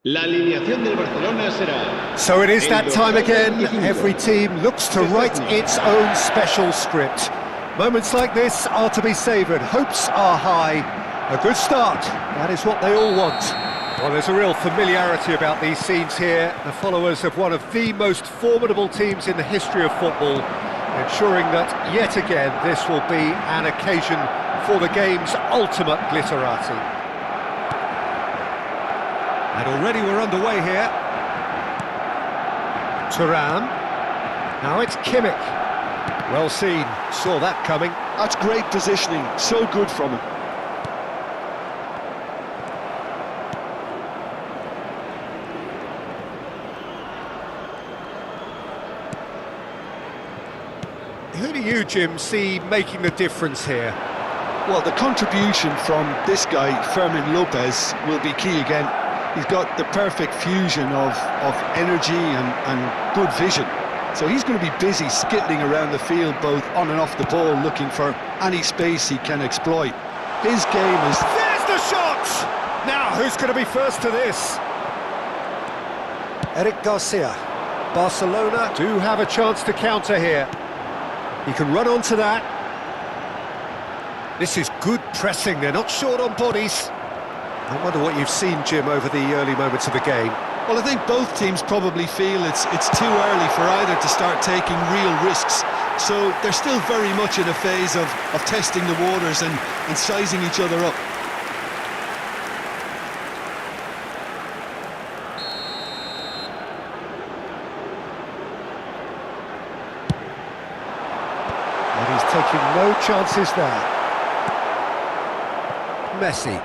La alineación del Barcelona será... So it is that time again. Every team looks to write its own special script. Moments like this are to be savoured. Hopes are high. A good start. That is what they all want. Well, there's a real familiarity about these scenes here. The followers of one of the most formidable teams in the history of football, ensuring that yet again this will be an occasion for the game's ultimate glitterati. And already we're underway here. Thuram. Now it's Kimmich. Well seen, saw that coming. That's great positioning, so good from him. Who do you, Jim, see making the difference here? Well, the contribution from this guy, Fermin Lopez, will be key again. He's got the perfect fusion of energy and good vision. So he's going to be busy skittling around the field, both on and off the ball, looking for any space he can exploit. His game is... There's the shot! Now, who's going to be first to this? Eric Garcia. Barcelona do have a chance to counter here. He can run onto that. This is good pressing, they're not short on bodies. I wonder what you've seen, Jim, over the early moments of the game. Well, I think both teams probably feel it's too early for either to start taking real risks. So they're still very much in a phase of testing the waters and sizing each other up. And he's taking no chances there. Messi.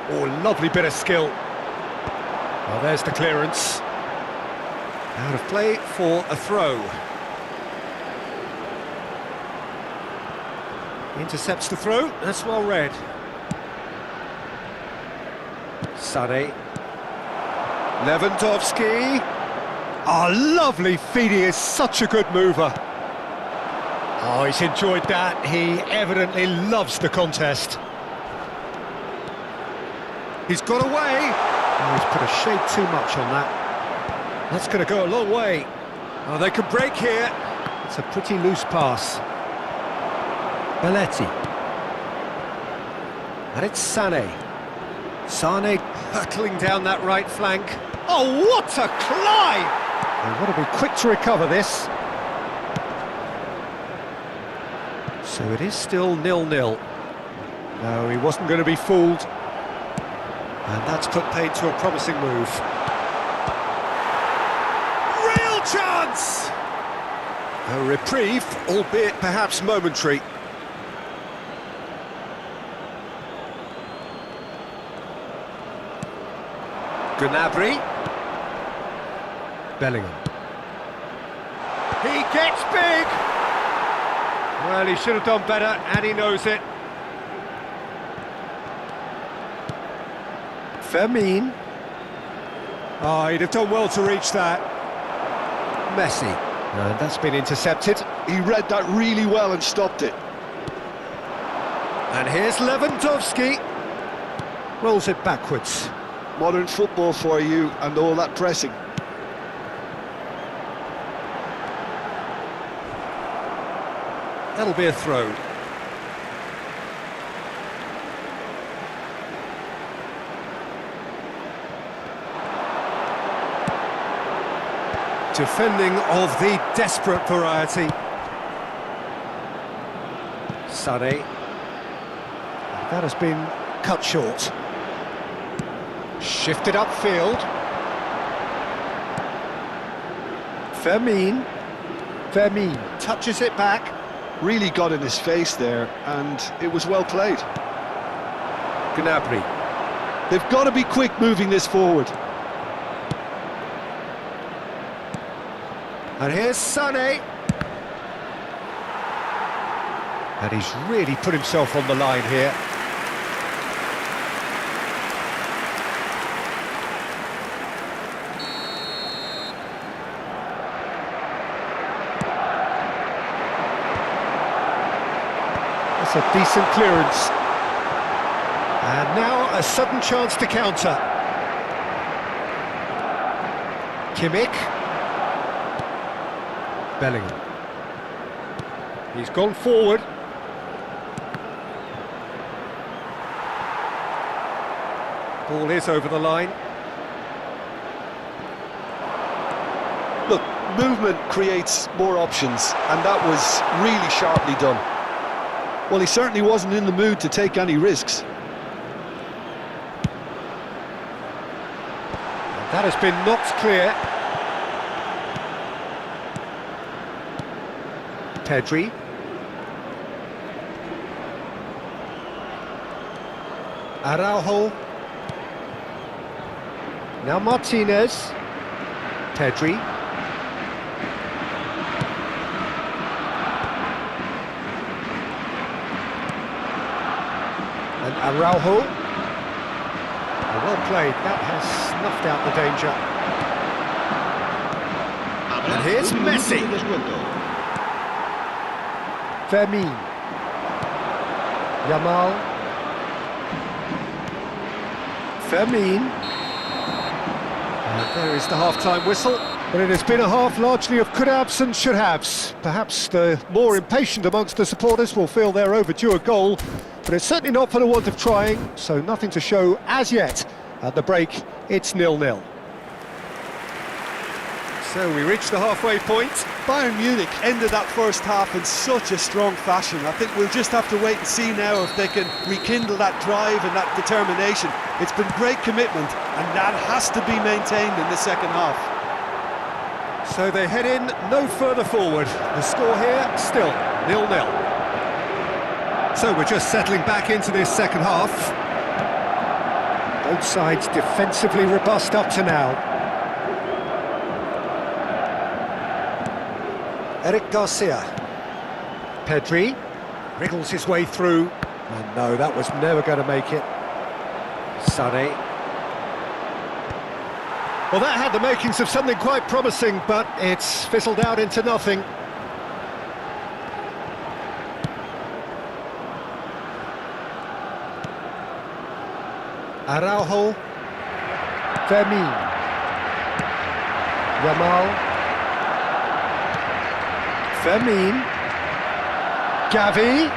Oh, lovely bit of skill. Well, there's the clearance. Out of play for a throw. Intercepts the throw, that's well read. Sané. Lewandowski. Oh, lovely feed, he is such a good mover. Oh, he's enjoyed that, he evidently loves the contest. He's got away. Oh, he's put a shade too much on that. That's going to go a long way. Oh, they could break here. It's a pretty loose pass. Belletti. And it's Sané. Sané hurtling down that right flank. Oh, what a climb! They've got to be quick to recover this. So it is still 0-0. No, he wasn't going to be fooled. And that's put paid to a promising move. Real chance! A reprieve, albeit perhaps momentary. Gnabry. Bellingham. He gets big! Well, he should have done better, and he knows it. Fermin. Oh, he'd have done well to reach that. Messi. And that's been intercepted. He read that really well and stopped it. And here's Lewandowski. Rolls it backwards. Modern football for you and all that pressing. That'll be a throw. Defending of the desperate variety. Sané. That has been cut short. Shifted upfield. Fermin. Fermin touches it back. Really got in his face there, and it was well played. Gnabry. They've got to be quick moving this forward. And here's Sané. And he's really put himself on the line here. That's a decent clearance. And now a sudden chance to counter. Kimmich. Bellingham. He's gone forward. Ball is over the line. Look, movement creates more options, and that was really sharply done. Well, he certainly wasn't in the mood to take any risks. That has been knocked clear. Pedri. Araujo. Now Martinez. Pedri. And Araujo. Well played, that has snuffed out the danger. And here's Messi. Fermin. Yamal. Fermin. And there is the half-time whistle. But it has been a half largely of could-haves and should-haves. Perhaps the more impatient amongst the supporters will feel they're overdue a goal, but it's certainly not for the want of trying, so nothing to show as yet. At the break, it's 0-0. So we reach the halfway point. Bayern Munich ended that first half in such a strong fashion. I think we'll just have to wait and see now if they can rekindle that drive and that determination. It's been great commitment, and that has to be maintained in the second half. So they head in no further forward. The score here, still 0-0. So we're just settling back into this second half. Both sides defensively robust up to now. Eric Garcia. Pedri wriggles his way through. And no, that was never going to make it. Sané. Well, that had the makings of something quite promising, but it's fizzled out into nothing. Araujo. Fermin. Yamal. Fermin. Gavi.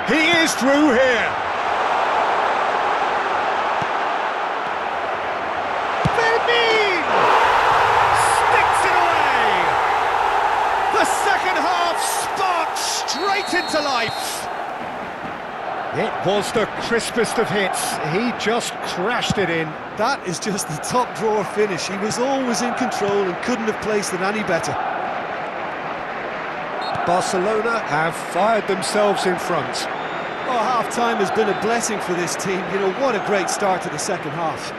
He is through here. Fermin sticks it away. The second half sparked straight into life. It was the crispest of hits. He just crashed it in. That is just the top drawer finish. He was always in control and couldn't have placed it any better. Barcelona have fired themselves in front. Oh, half-time has been a blessing for this team. You know, what a great start to the second half.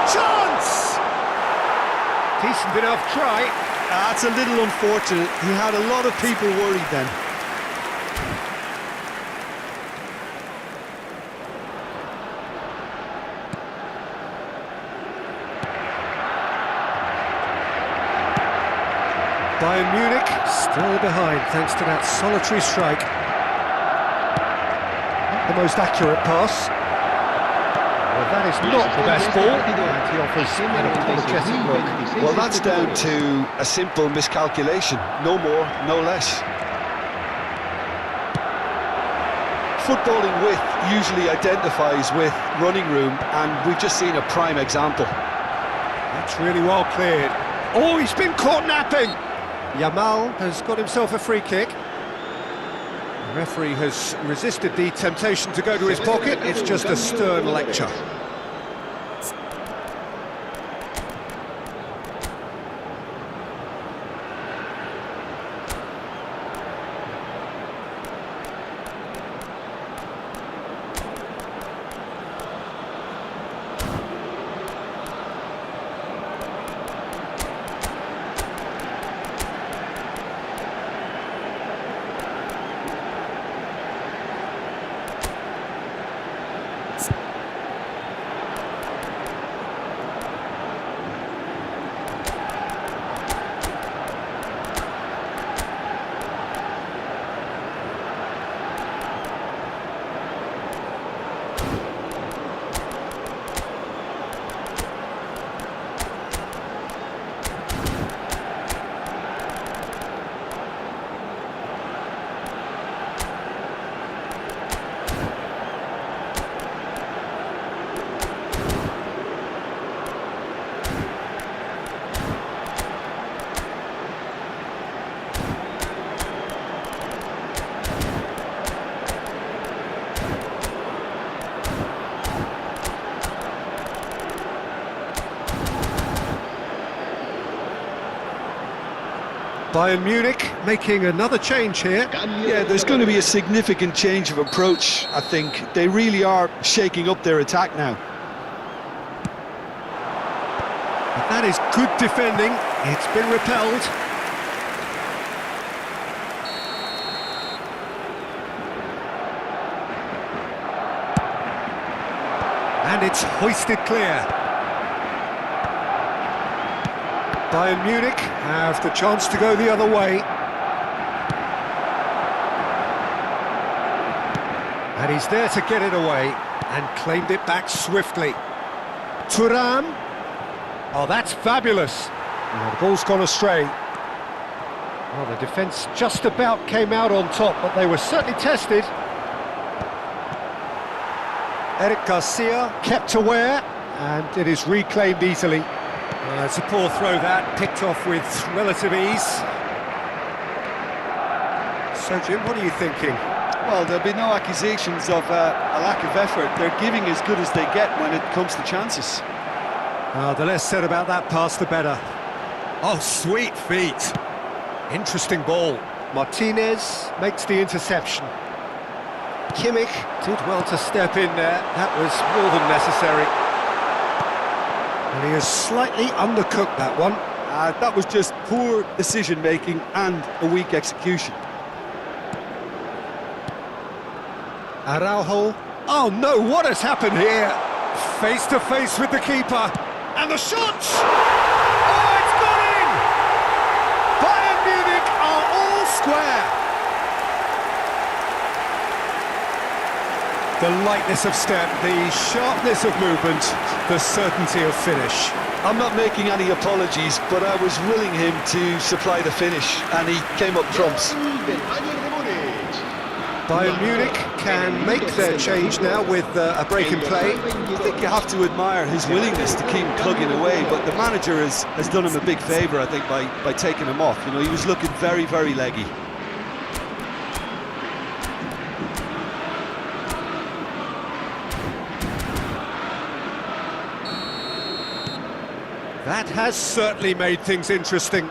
Chance! Decent enough try. That's a little unfortunate. He had a lot of people worried then. Bayern Munich still behind thanks to that solitary strike. Not the most accurate pass. Well, that is not the best ball, and he offers an apologetic look. Well, that's down to a simple miscalculation. No more, no less. Footballing width usually identifies with running room, and we've just seen a prime example. That's really well cleared. Oh, he's been caught napping! Yamal has got himself a free kick. The referee has resisted the temptation to go to his pocket. It's just a stern lecture. Bayern Munich making another change here. Yeah, there's going to be a significant change of approach, I think. They really are shaking up their attack now. But that is good defending. It's been repelled. And it's hoisted clear. Bayern Munich have the chance to go the other way. And he's there to get it away and claimed it back swiftly. Thuram. Oh, that's fabulous. Oh, the ball's gone astray. Well, the defence just about came out on top, but they were certainly tested. Eric Garcia kept aware, and it is reclaimed easily. It's a poor throw that, picked off with relative ease. So Jim, what are you thinking? Well, there'll be no accusations of a lack of effort. They're giving as good as they get when it comes to chances. The less said about that pass, the better. Oh, sweet feet. Interesting ball. Martinez makes the interception. Kimmich did well to step in there. That was more than necessary. And he has slightly undercooked that one. That was just poor decision-making and a weak execution. Araujo. Oh no, what has happened here? Face to face with the keeper. And the shot! Oh, it's gone in! Bayern Munich are all square. The lightness of step, the sharpness of movement, the certainty of finish. I'm not making any apologies, but I was willing him to supply the finish, and he came up trumps. Bayern Munich can make their change now with a break in play. I think you have to admire his willingness to keep plugging away, but the manager has done him a big favour, I think, by taking him off. You know, he was looking very, very leggy. That has certainly made things interesting.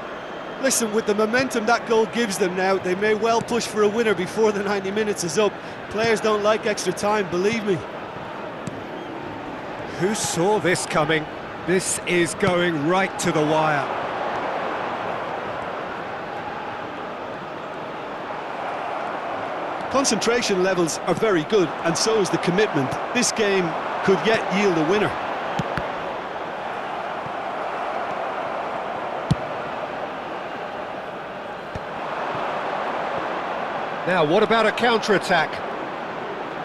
Listen, with the momentum that goal gives them now, they may well push for a winner before the 90 minutes is up. Players don't like extra time, believe me. Who saw this coming? This is going right to the wire. Concentration levels are very good, and so is the commitment. This game could yet yield a winner. Now, what about a counter-attack?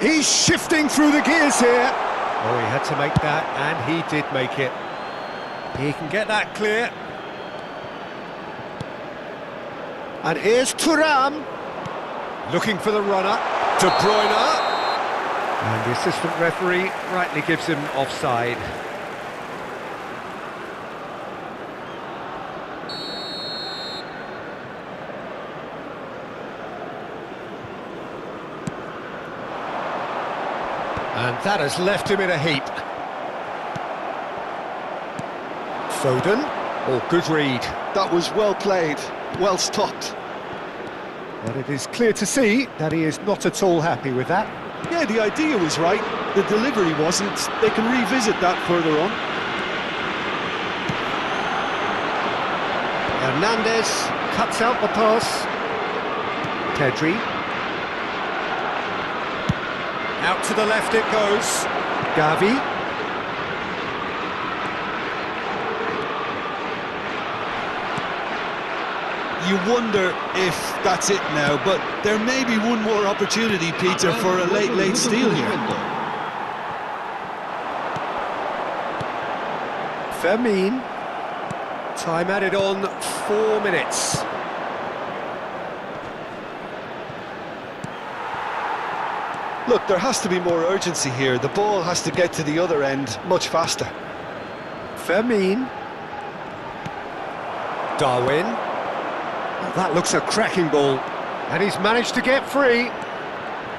He's shifting through the gears here. Oh, he had to make that, and he did make it. He can get that clear. And here's Thuram. Looking for the runner. De Bruyne. And the assistant referee rightly gives him offside. And that has left him in a heap. Foden. Oh, good read. That was well played, well stopped. But it is clear to see that he is not at all happy with that. Yeah, the idea was right, the delivery wasn't. They can revisit that further on. Hernandez cuts out the pass. Pedri. Out to the left it goes. Gavi. You wonder if that's it now, but there may be one more opportunity, Peter, for a late steal here. Fermin. Time added on 4 minutes. Look, there has to be more urgency here. The ball has to get to the other end much faster. Fermin. Darwin. Oh, that looks a cracking ball. And he's managed to get free.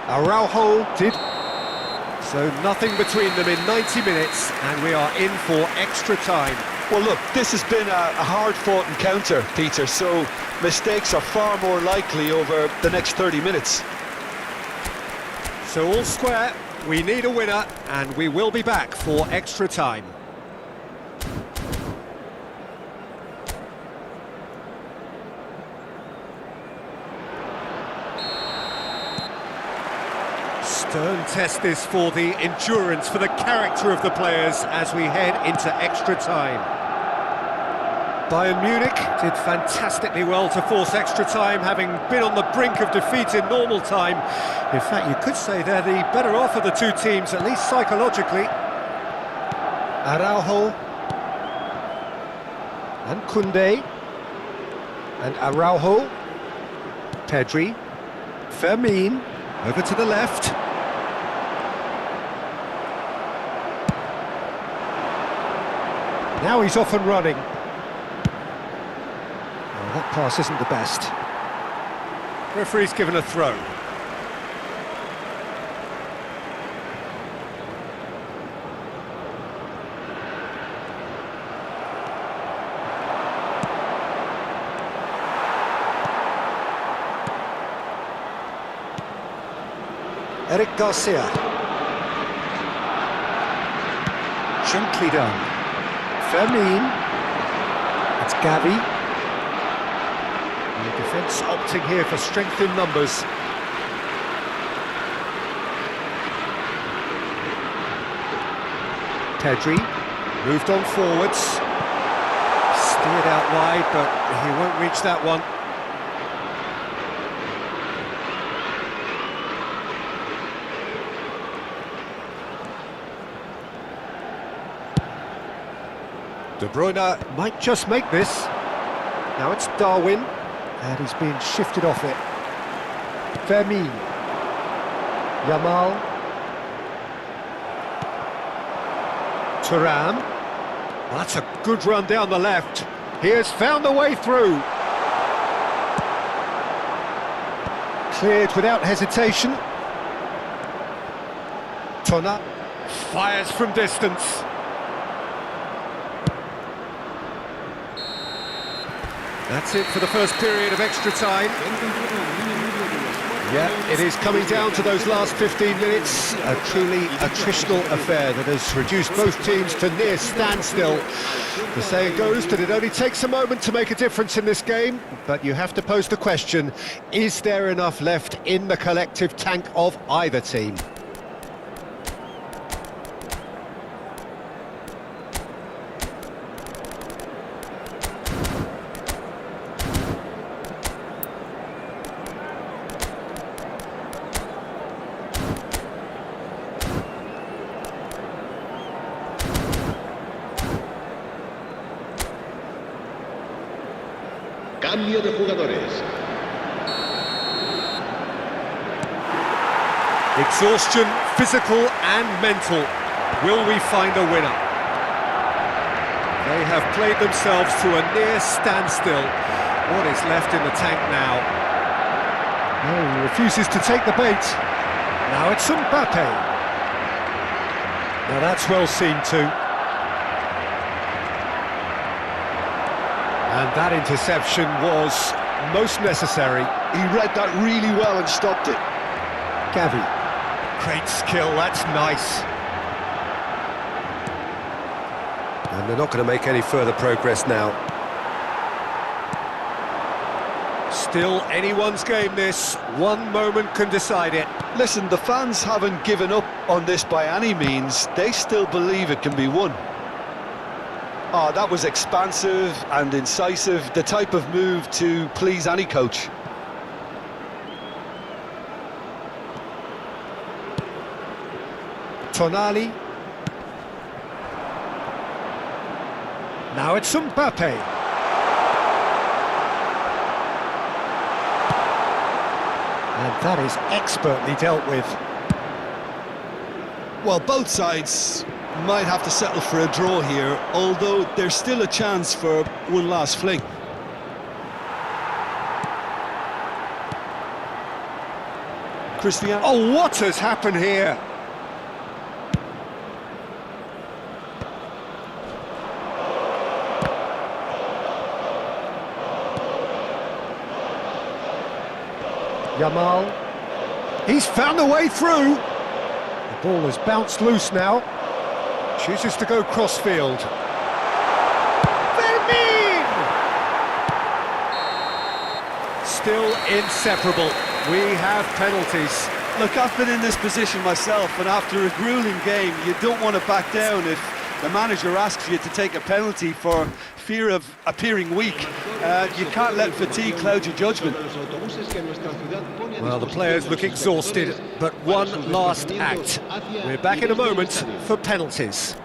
Araujo did. So nothing between them in 90 minutes, and we are in for extra time. Well, look, this has been a hard-fought encounter, Peter, so mistakes are far more likely over the next 30 minutes. So all square, we need a winner, and we will be back for extra time. Stern test this for the endurance, for the character of the players as we head into extra time. Bayern Munich did fantastically well to force extra time, having been on the brink of defeat in normal time. In fact, you could say they're the better off of the two teams, at least psychologically. Araujo and Koundé and Araujo, Pedri, Fermin, over to the left. Now he's off and running. Oh, that pass isn't the best. Referee's given a throw. Eric Garcia. Gently done. Fermin. It's Gavi. And the defence opting here for strength in numbers. Pedri moved on forwards. Steered out wide, but he won't reach that one. De Bruyne might just make this. Now it's Darwin, and he's being shifted off it. Fermin. Yamal. Thuram. Well, that's a good run down the left. He has found the way through. Cleared without hesitation. Tona fires from distance. That's it for the first period of extra time. Yeah, it is coming down to those last 15 minutes. A truly attritional affair that has reduced both teams to near standstill. The saying goes that it only takes a moment to make a difference in this game, but you have to pose the question, is there enough left in the collective tank of either team? Cambio de jugadores. Exhaustion, physical and mental. Will we find a winner? They have played themselves to a near standstill. What is left in the tank now? No, he refuses to take the bait. Now it's Mbappe. Now that's well seen too. And that interception was most necessary. He read that really well and stopped it. Gavi. Great skill, that's nice. And they're not going to make any further progress now. Still anyone's game this. One moment can decide it. Listen, the fans haven't given up on this by any means. They still believe it can be won. Oh, that was expansive and incisive, the type of move to please any coach. Tonali. Now it's Mbappe. And that is expertly dealt with. Well, both sides might have to settle for a draw here, although there's still a chance for one last fling. Cristiano. Oh, what has happened here? Yamal. He's found a way through. The ball has bounced loose now. Chooses to go crossfield. Fermin! Still inseparable. We have penalties. Look, I've been in this position myself, and after a grueling game, you don't want to back down if the manager asks you to take a penalty for fear of appearing weak. You can't let fatigue cloud your judgment. Well, the players look exhausted, but one last act. We're back in a moment for penalties.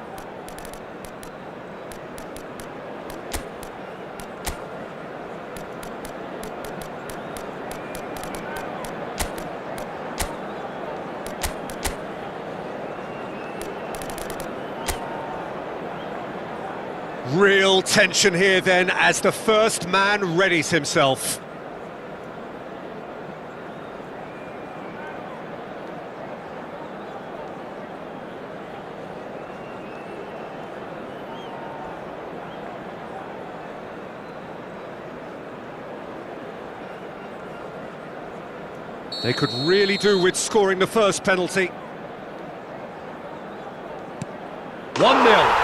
Real tension here then as the first man readies himself. They could really do with scoring the first penalty. 1-0.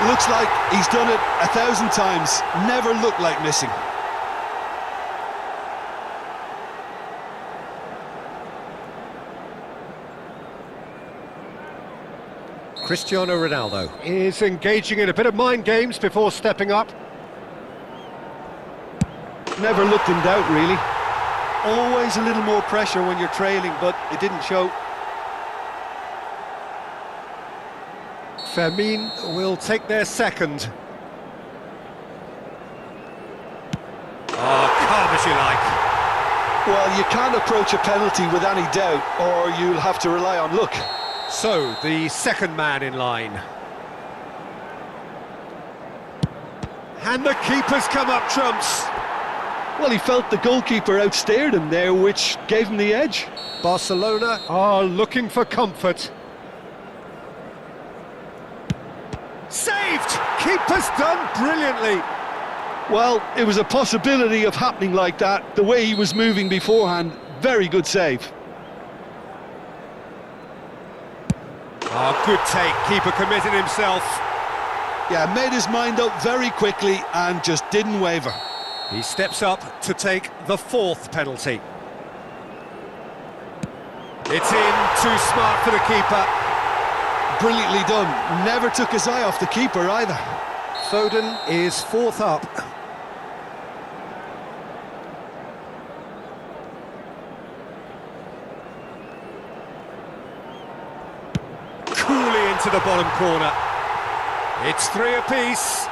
Looks like he's done it 1,000 times, never looked like missing. Cristiano Ronaldo is engaging in a bit of mind games before stepping up. Never looked in doubt, really. Always a little more pressure when you're trailing, but it didn't show. Fermin will take their second. Oh, calm as you like. Well, you can't approach a penalty with any doubt, or you'll have to rely on luck. So, the second man in line. And the keeper's come up trumps. Well, he felt the goalkeeper outstared him there, which gave him the edge. Barcelona are looking for comfort. Saved! Keeper's done brilliantly. Well, it was a possibility of happening like that. The way he was moving beforehand, very good save. Oh, good take. Keeper committed himself. Yeah, made his mind up very quickly and just didn't waver. He steps up to take the fourth penalty. It's in, too smart for the keeper. Brilliantly done. Never took his eye off the keeper either. Foden is fourth up. Coolly into the bottom corner. It's 3 apiece.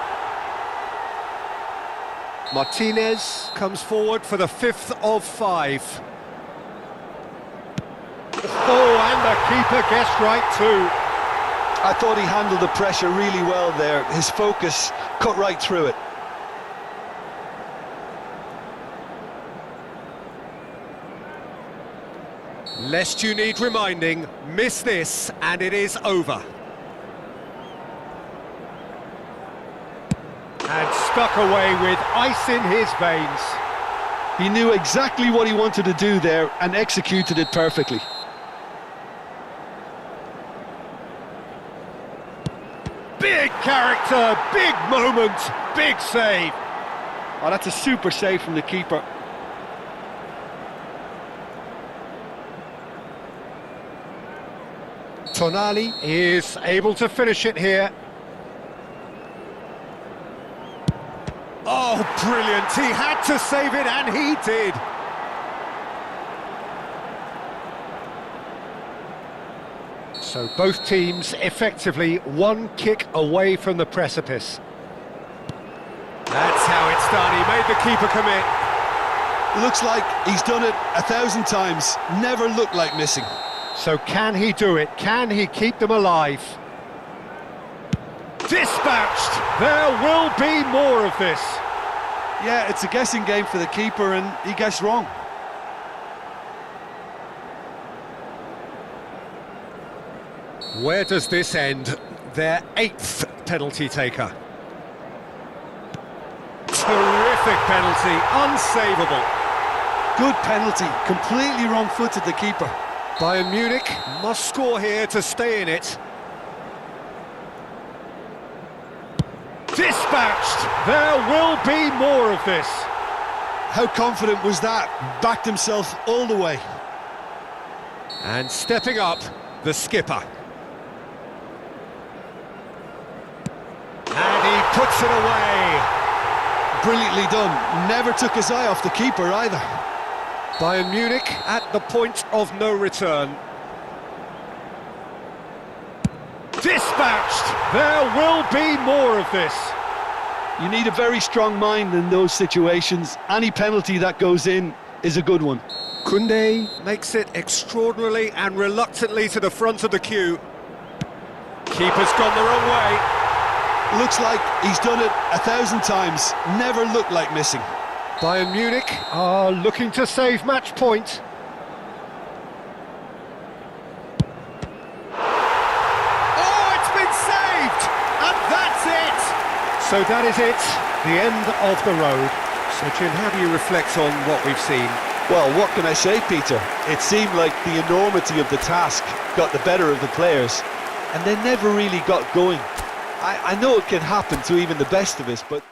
Martinez comes forward for the 5th of 5. Oh, and the keeper guessed right too. I thought he handled the pressure really well there. His focus cut right through it. Lest you need reminding, miss this and it is over. And stuck away with ice in his veins. He knew exactly what he wanted to do there and executed it perfectly. Big character, big moment, big save. Oh, that's a super save from the keeper. Tonali is able to finish it here. Oh, brilliant. He had to save it, and he did. So both teams effectively one kick away from the precipice. That's how it's done. He made the keeper commit. Looks like he's done it 1,000 times. Never looked like missing. So can he do it? Can he keep them alive? Dispatched! There will be more of this. Yeah, it's a guessing game for the keeper, and he guessed wrong. Where does this end? Their 8th penalty taker. Terrific penalty, unsavable. Good penalty, completely wrong-footed the keeper. Bayern Munich must score here to stay in it. Dispatched! There will be more of this. How confident was that? Backed himself all the way. And stepping up, the skipper. And he puts it away. Brilliantly done. Never took his eye off the keeper either. Bayern Munich at the point of no return. Dispatched! There will be more of this. You need a very strong mind in those situations. Any penalty that goes in is a good one. Koundé makes it extraordinarily and reluctantly to the front of the queue. Keeper's gone the wrong way. Looks like he's done it 1,000 times. Never looked like missing. Bayern Munich are looking to save match point. Oh, it's been saved! And that's it! So that is it, the end of the road. So Jim, how do you reflect on what we've seen? Well, what can I say, Peter? It seemed like the enormity of the task got the better of the players, and they never really got going. I know it can happen to even the best of us, but...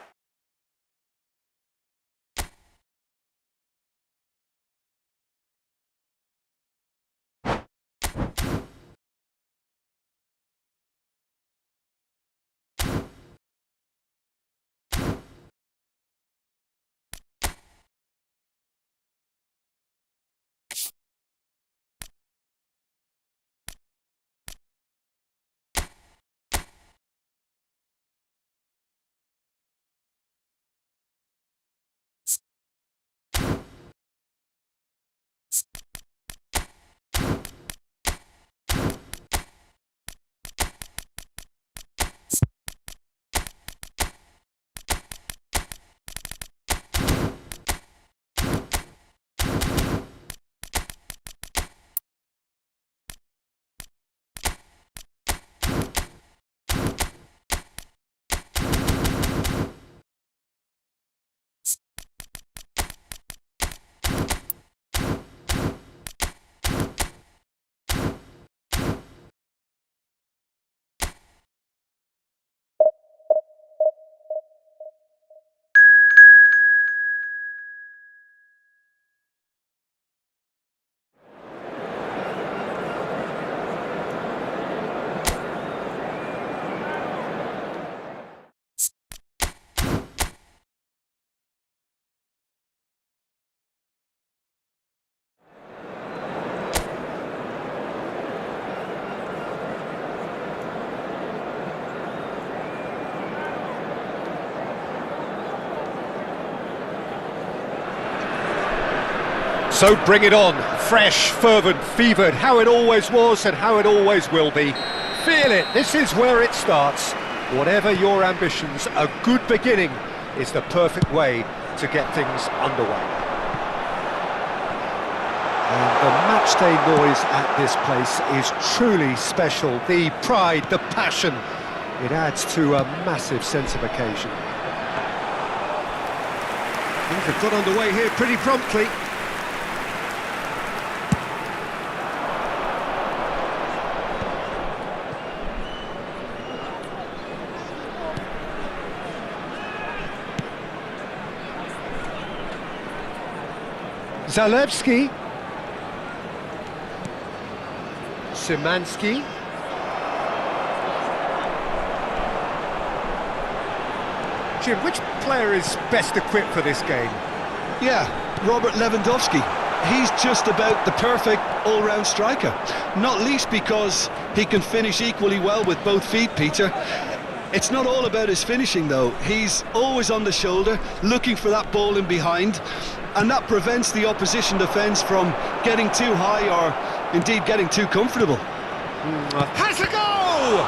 So bring it on, fresh, fervent, fevered, how it always was and how it always will be. Feel it, this is where it starts. Whatever your ambitions, a good beginning is the perfect way to get things underway. And the matchday noise at this place is truly special. The pride, the passion, it adds to a massive sense of occasion. Things have got underway here pretty promptly. Zalewski, Szymanski, Jim, which player is best equipped for this game? Yeah, Robert Lewandowski. He's just about the perfect all-round striker, not least because he can finish equally well with both feet, Peter. It's not all about his finishing, though. He's always on the shoulder, looking for that ball in behind, and that prevents the opposition defence from getting too high or indeed getting too comfortable. Has a go!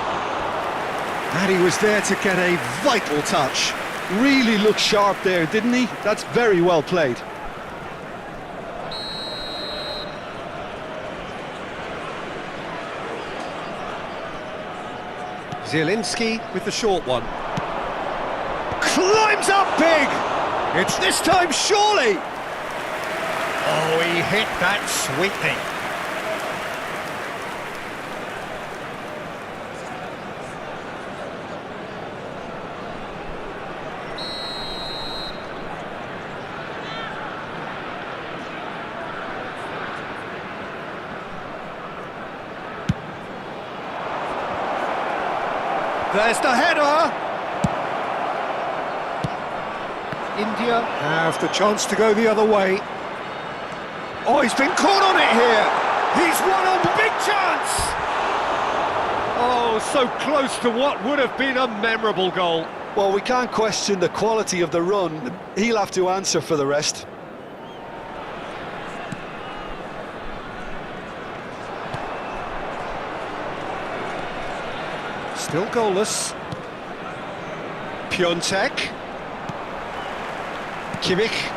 And he was there to get a vital touch. Really looked sharp there, didn't he? That's very well played. Zielinski with the short one. Climbs up big! It's this time, surely! hit that sweetly. There's the header! India have the chance to go the other way. Oh, he's been caught on it here! He's won on big chance! Oh, so close to what would have been a memorable goal. Well, we can't question the quality of the run. He'll have to answer for the rest. Still goalless. Piontek. Kimmich.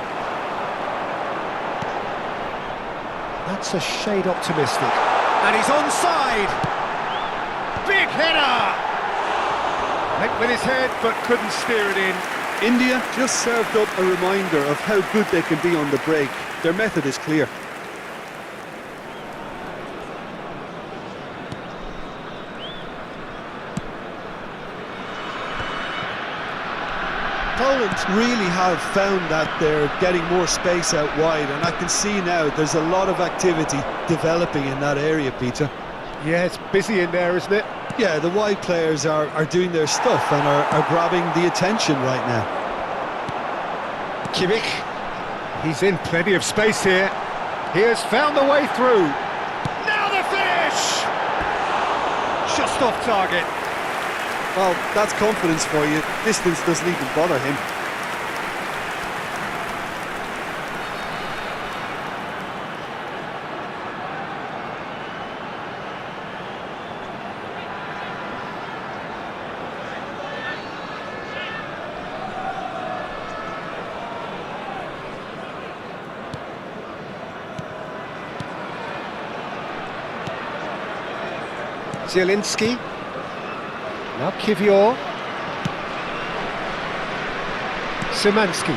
That's a shade optimistic. And he's onside! Big header! Went with his head, but couldn't steer it in. India just served up a reminder of how good they can be on the break. Their method is clear. Poland really have found that they're getting more space out wide, and I can see now there's a lot of activity developing in that area, Peter. Yeah, it's busy in there, isn't it? Yeah, the wide players are doing their stuff and are grabbing the attention right now. Kimmich. He's in plenty of space here. He has found the way through. Now the finish! Just off target. Well, that's confidence for you. Distance doesn't even bother him. Zielinski. Now Kivior. Szymanski.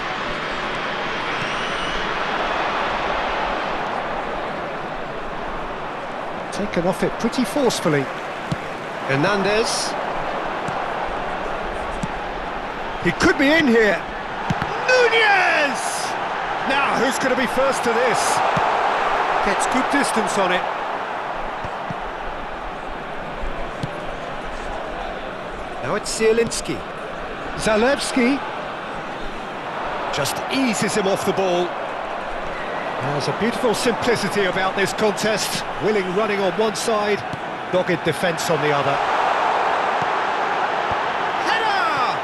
Taken off it pretty forcefully. Hernandez. He could be in here. Nunez! Now, who's going to be first to this? Gets good distance on it. Now it's Zielinski. Zalewski just eases him off the ball. There's a beautiful simplicity about this contest. Willing running on one side, dogged defence on the other. Header!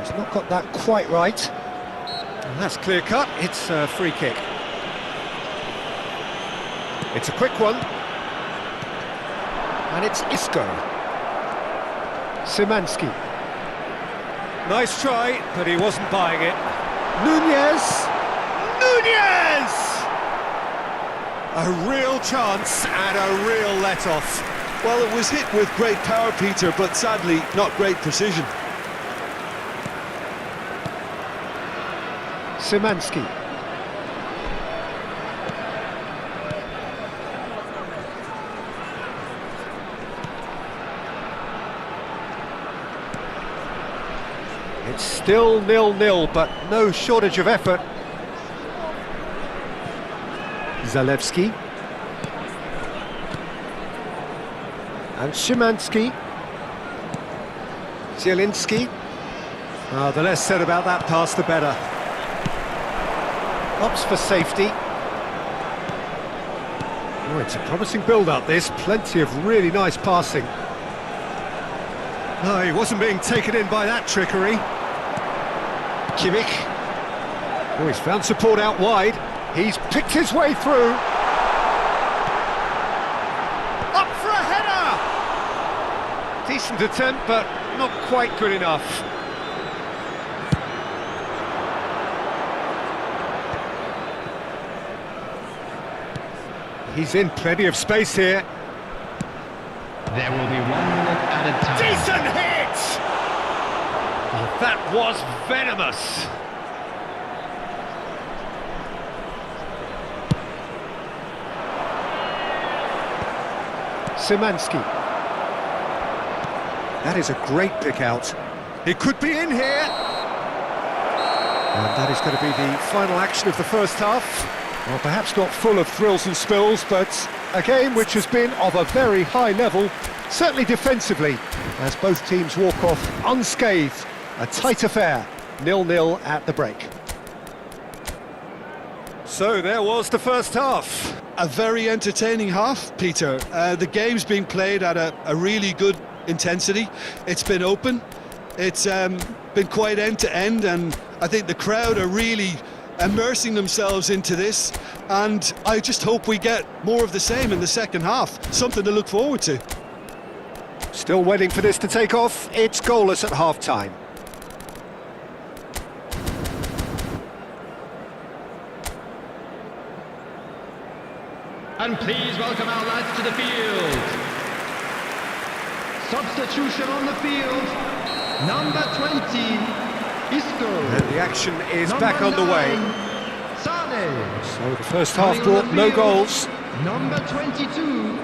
He's not got that quite right. And that's clear cut, it's a free kick. It's a quick one. And it's Isco. Szymanski. Nice try, but he wasn't buying it. Nunez! Nunez! A real chance and a real let-off. Well, it was hit with great power, Peter, but sadly, not great precision. Szymanski. It's still 0-0, but no shortage of effort. Zalewski. And Szymanski. Zielinski. Oh, the less said about that pass, the better. Opts for safety. Oh, it's a promising build-up, this. Plenty of really nice passing. No, he wasn't being taken in by that trickery. Kimmich. Oh, he's found support out wide. He's picked his way through. Up for a header! Decent attempt, but not quite good enough. He's in plenty of space here. There will be 1 minute added time. Decent hit! That was venomous. Szymanski. That is a great pick out. It could be in here. And that is going to be the final action of the first half. Well, perhaps not full of thrills and spills, but a game which has been of a very high level, certainly defensively, as both teams walk off unscathed. A tight affair, 0-0 at the break. So there was the first half. A very entertaining half, Peter. The game's been played at a really good intensity. It's been open. It's been quite end-to-end, and I think the crowd are really immersing themselves into this, and I just hope we get more of the same in the second half. Something to look forward to. Still waiting for this to take off. It's goalless at half-time. And please welcome our lads to the field. Substitution on the field. Number 20, Isco. And the action is Number back underway. 9, Sane. So the first half Coming on brought the no field, goals. Number 22,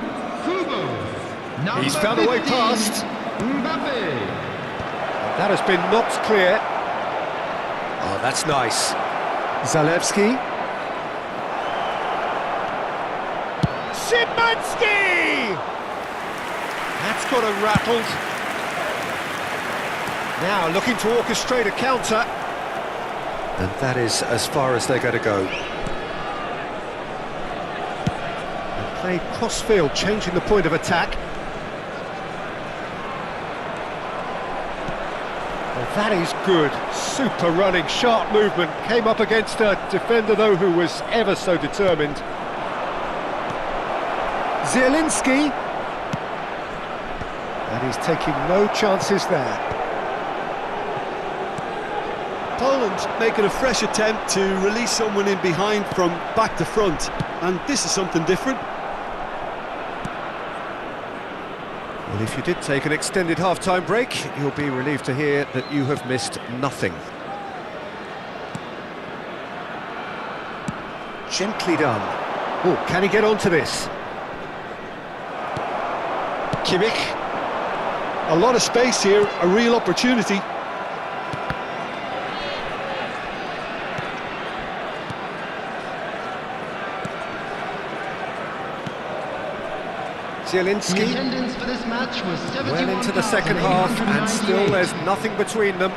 Kubo. Number He's found a way 15, past. Mbappe. That has been knocked clear. Oh, that's nice. Zalewski. Szymanski! That's got him rattled. Now looking to orchestrate a counter. And that is as far as they're going to go. And played cross-field, changing the point of attack. Well, that is good. Super running, sharp movement. Came up against a defender, though, who was ever so determined. Zielinski. And he's taking no chances there. Poland making a fresh attempt to release someone in behind from back to front, and this is something different. Well, if you did take an extended half-time break, you'll be relieved to hear that you have missed nothing. Gently done. Oh, can he get onto this? Kimmich. A lot of space here, a real opportunity. Zielinski. The attendance for this match was 71,898. Well into the second half, and still there's nothing between them.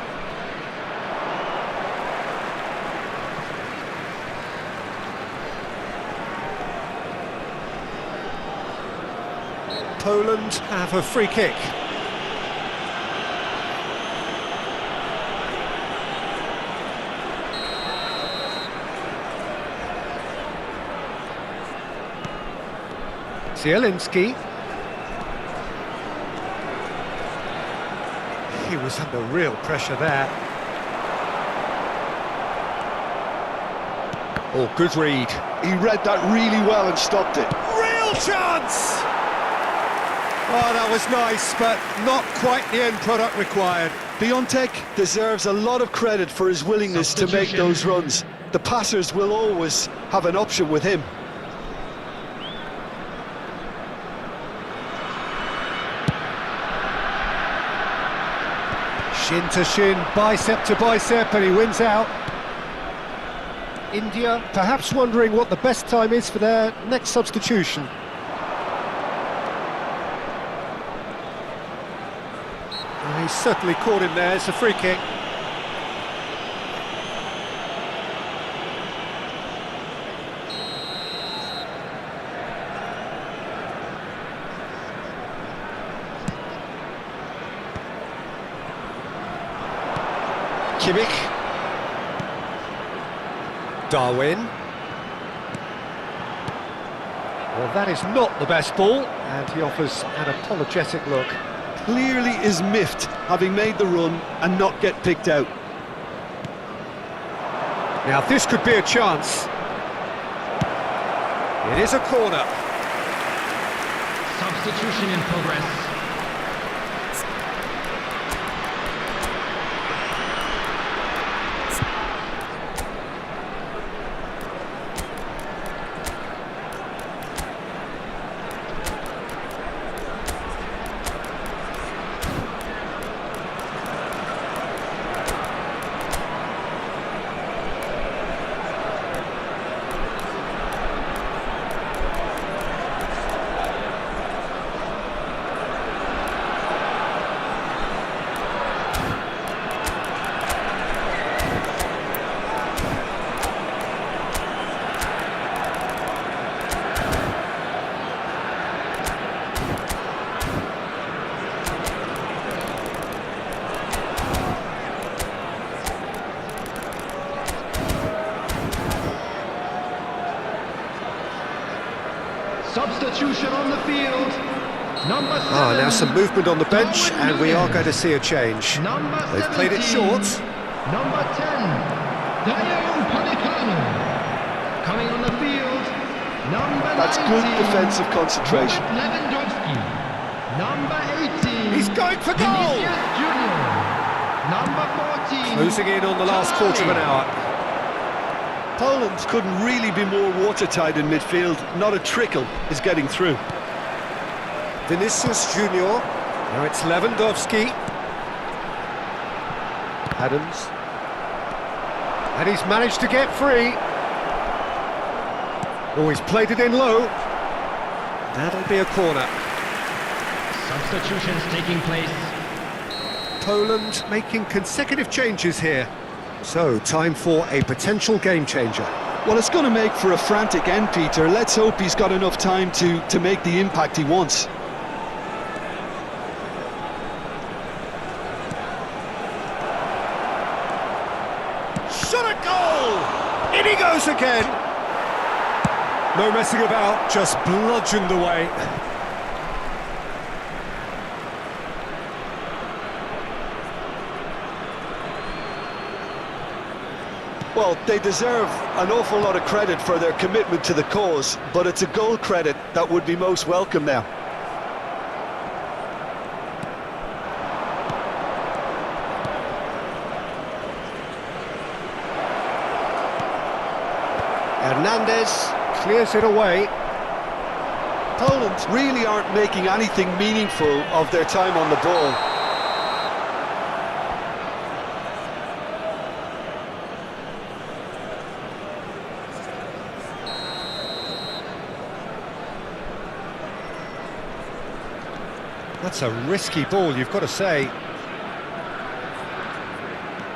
Poland have a free kick. Zielinski. He was under real pressure there. Oh, good read. He read that really well and stopped it. Real chance! Oh, that was nice, but not quite the end product required. Biontech deserves a lot of credit for his willingness to make those runs. The passers will always have an option with him. Shin to shin, bicep to bicep, and he wins out. India perhaps wondering what the best time is for their next substitution. Well, he's certainly caught him there. It's a free kick. Kimmich. Darwin. Well, that is not the best ball, and he offers an apologetic look. Clearly is miffed, having made the run and not get picked out. Now this could be a chance. It is a corner. Substitution in progress. Substitution on the field. Number 7. Now some movement on the bench, and we are going to see a change. Number They've played it 17. short. Number 10. Coming on the field. Number That's 19. good defensive concentration. Lewandowski. Number 18. He's going for goal! Vinicius Junior. Number 14. Closing in on the last quarter of an hour. Poland couldn't really be more watertight in midfield. Not a trickle is getting through. Vinicius Junior. Now it's Lewandowski. Adams. And he's managed to get free. Oh, he's played it in low. That'll be a corner. Substitutions taking place. Poland making consecutive changes here. So, time for a potential game changer. Well, it's going to make for a frantic end, Peter. Let's hope he's got enough time to make the impact he wants. Shot a goal! In he goes again! No messing about, just bludgeoned away. Well, they deserve an awful lot of credit for their commitment to the cause, but it's a goal credit that would be most welcome now. Hernandez clears it away. Poland really aren't making anything meaningful of their time on the ball. That's a risky ball, you've got to say.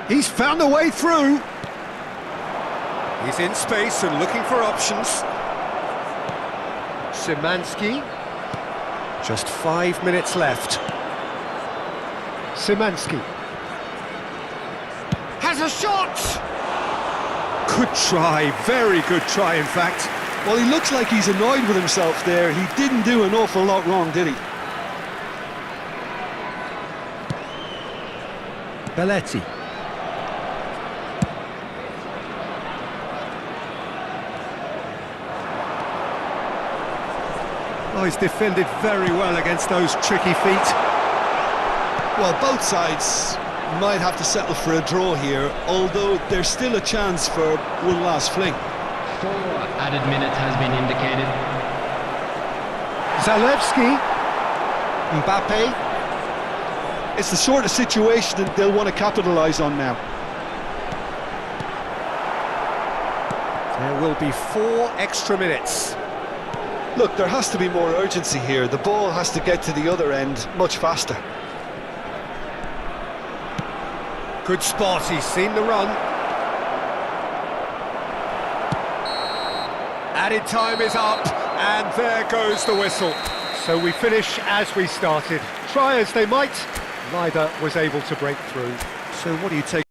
He's found a way through. He's in space and looking for options. Szymanski. Just 5 minutes left. Szymanski. Has a shot! Good try, very good try, in fact. Well, he looks like he's annoyed with himself there. He didn't do an awful lot wrong, did he? Belletti. Oh, he's defended very well against those tricky feet. Well, both sides might have to settle for a draw here, although there's still a chance for one last fling. 4 added minutes has been indicated. Zalewski. Mbappe. It's the sort of situation that they'll want to capitalise on now. There will be 4 extra minutes. Look, there has to be more urgency here. The ball has to get to the other end much faster. Good spot, he's seen the run. Added time is up, and there goes the whistle. So we finish as we started. Try as they might, neither was able to break through. So what do you take?